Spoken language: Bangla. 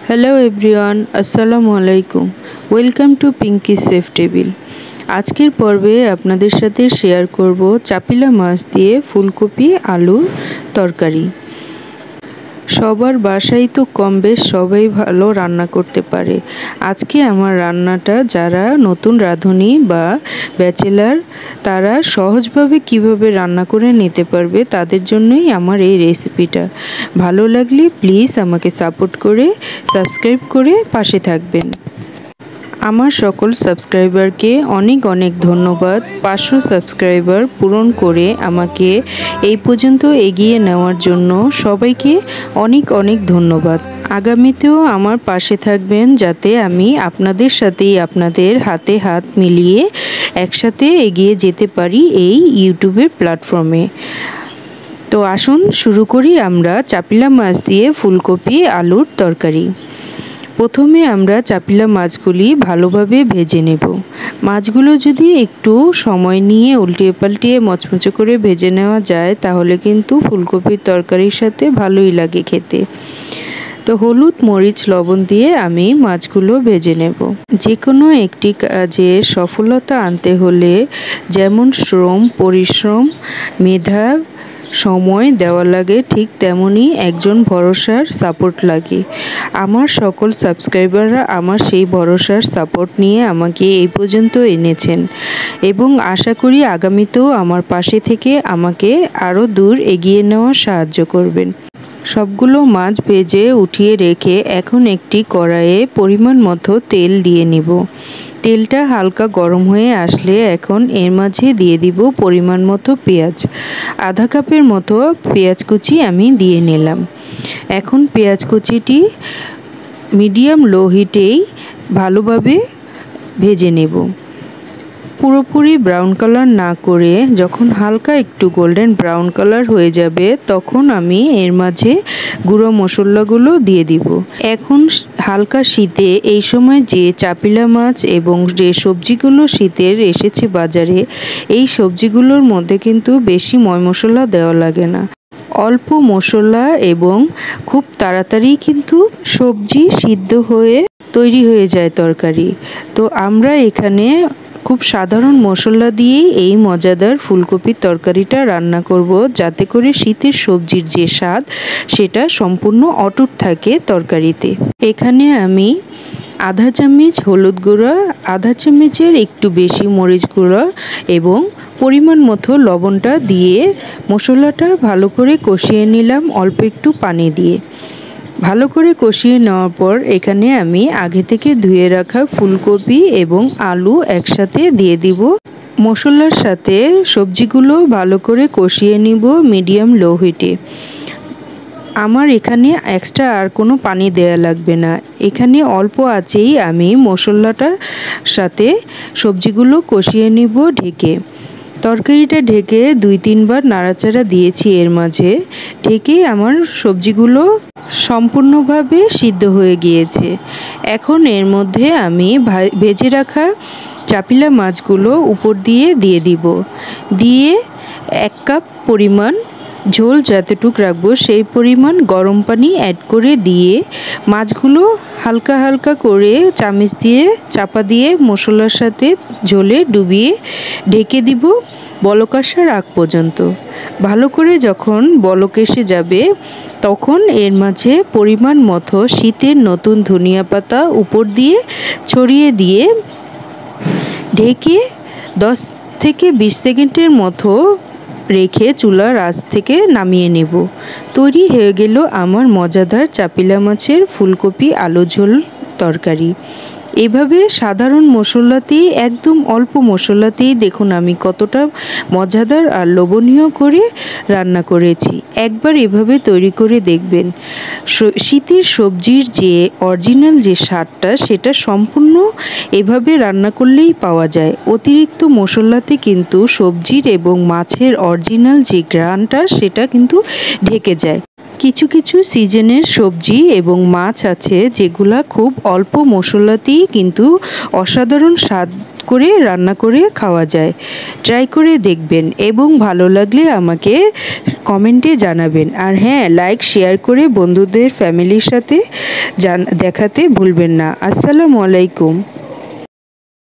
হ্যালো এভরিওয়ান, আসসালামু আলাইকুম। Welcome to Pinki chef table. আজকের পর্বে আপনাদের সাথে শেয়ার করব চাপিলা মাছ দিয়ে ফুলকপি আলু তরকারি। সবার বাসায় তো কম বেশ সবাই ভালো রান্না করতে পারে। আজকে আমার রান্নাটা যারা নতুন রাঁধুনি বা ব্যাচেলার তারা সহজভাবে কিভাবে রান্না করে নিতে পারবে তাদের জন্যই আমার এই রেসিপিটা। ভালো লাগলে প্লিজ আমাকে সাপোর্ট করে সাবস্ক্রাইব করে পাশে থাকবেন। আমার সকল সাবস্ক্রাইবারকে অনেক অনেক ধন্যবাদ। 500 সাবস্ক্রাইবার পূরণ করে আমাকে এই পর্যন্ত এগিয়ে নেওয়ার জন্য সবাইকে অনেক অনেক ধন্যবাদ। আগামীতেও আমার পাশে থাকবেন যাতে আমি আপনাদের সাথেই আপনাদের হাতে হাত মিলিয়ে একসাথে এগিয়ে যেতে পারি এই ইউটিউবের প্ল্যাটফর্মে। তো আসুন শুরু করি আমরা চাপিলা মাছ দিয়ে ফুলকপি আলুর তরকারি। প্রথমে আমরা চাপিলা মাছগুলি ভালোভাবে ভেজে নেব। মাছগুলো যদি একটু সময় নিয়ে উল্টিয়ে পাল্টিয়ে মচমচে করে ভেজে নেওয়া যায় তাহলে কিন্তু ফুলকপির তরকারির সাথে ভালোই লাগে খেতে। তো হলুদ মরিচ লবণ দিয়ে আমি মাছগুলো ভেজে নেব। যে কোনো একটি কাজে সফলতা আনতে হলে যেমন শ্রম, পরিশ্রম, মেধা, সময় দেওয়া লাগে, ঠিক তেমনই একজন ভরসার সাপোর্ট লাগে। আমার সকল সাবস্ক্রাইবাররা আমার সেই ভরসার সাপোর্ট নিয়ে আমাকে এই পর্যন্ত এনেছেন এবং আশা করি আগামীতেও আমার পাশে থেকে আমাকে আরও দূর এগিয়ে নেওয়ার সাহায্য করবেন। সবগুলো মাছ ভেজে উঠিয়ে রেখে এখন একটি কড়াইয়ে পরিমাণ মতো তেল দিয়ে নিব। তেলটা হালকা গরম হয়ে আসলে এখন এর মাঝে দিয়ে দিব পরিমাণ মতো পেঁয়াজ। আধা কাপের মতো পেঁয়াজ কুচি আমি দিয়ে নিলাম। এখন পেঁয়াজ কুচিটি মিডিয়াম লো হিটেই ভালোভাবে ভেজে নেব। পুরোপুরি ব্রাউন কালার না করে যখন হালকা একটু গোল্ডেন ব্রাউন কালার হয়ে যাবে তখন আমি এর মাঝে গুঁড়ো মশলাগুলো দিয়ে দিব। এখন হালকা শীতে এই সময় যে চাপিলা মাছ এবং যে সবজিগুলো শীতের এসেছে বাজারে, এই সবজিগুলোর মধ্যে কিন্তু বেশি ময় মশলা দেওয়া লাগে না। অল্প মশলা এবং খুব তাড়াতাড়ি কিন্তু সবজি সিদ্ধ হয়ে তৈরি হয়ে যায় তরকারি। তো আমরা এখানে খুব সাধারণ মশলা দিয়েই এই মজাদার ফুলকপির তরকারিটা রান্না করব, যাতে করে শীতের সবজির যে স্বাদ সেটা সম্পূর্ণ অটুট থাকে তরকারিতে। এখানে আমি আধা চামচ হলুদ গুঁড়া, আধা চামচের একটু বেশি মরিচ গুঁড়া এবং পরিমাণ মতো লবণটা দিয়ে মশলাটা ভালো করে কষিয়ে নিলাম অল্প একটু পানি দিয়ে। ভালো করে কষিয়ে নেওয়ার পর এখানে আমি আগে থেকে ধুয়ে রাখা ফুলকপি এবং আলু একসাথে দিয়ে দিব। মশলার সাথে সবজিগুলো ভালো করে কষিয়ে নিব মিডিয়াম লো হিটে। আমার এখানে এক্সট্রা আর কোনো পানি দেয়া লাগবে না। এখানে অল্প আঁচেই আমি মশলাটার সাথে সবজিগুলো কষিয়ে নিব ঢেকে। তরকারিটা ঢেকে 2-3 বার নাড়াচাড়া দিয়েছি এর মাঝে। ঢেকে আমার সবজিগুলো সম্পূর্ণভাবে সিদ্ধ হয়ে গিয়েছে। এখন এর মধ্যে আমি ভেজে রাখা চাপিলা মাছগুলো উপর দিয়ে দিব। দিয়ে 1 কাপ পরিমাণ ঝোল যতটুকু রাখবো সেই পরিমাণ গরম পানি অ্যাড করে দিয়ে মাছগুলো হালকা হালকা করে চামচ দিয়ে চাপা দিয়ে মশলার সাথে ঝোলে ডুবিয়ে ঢেকে দিব বলক আসার আগ পর্যন্ত। ভালো করে যখন বলক এসে যাবে তখন এর মাঝে পরিমাণ মতো শীতের নতুন ধনিয়া পাতা উপর দিয়ে ছড়িয়ে দিয়ে ঢেকে 10 থেকে 20 সেকেন্ডের মতো রেখে চুলার আঁচ থেকে নামিয়ে নেব। তৈরি হয়ে গেল আমার মজাদার চাপিলা মাছের ফুলকপি আলু ঝোল তরকারি। এভাবে সাধারণ মশলাতেই, একদম অল্প মশলাতেই দেখুন আমি কতটা মজাদার আর লোভনীয় করে রান্না করেছি। একবার এভাবে তৈরি করে দেখবেন। শীতের সবজির যে অরিজিনাল যে স্বাদটা সেটা সম্পূর্ণ এভাবে রান্না করলেই পাওয়া যায়। অতিরিক্ত মশলাতে কিন্তু সবজির এবং মাছের অরিজিনাল যে ঘ্রাণটা সেটা কিন্তু ঢেকে যায়। কিছু কিছু সিজনের সবজি এবং মাছ আছে যেগুলা খুব অল্প মশলাতেই কিন্তু অসাধারণ স্বাদ করে রান্না করে খাওয়া যায়। ট্রাই করে দেখবেন এবং ভালো লাগলে আমাকে কমেন্টে জানাবেন। আর হ্যাঁ, লাইক শেয়ার করে বন্ধুদের ফ্যামিলির সাথে দেখাতে ভুলবেন না। আসসালামু আলাইকুম।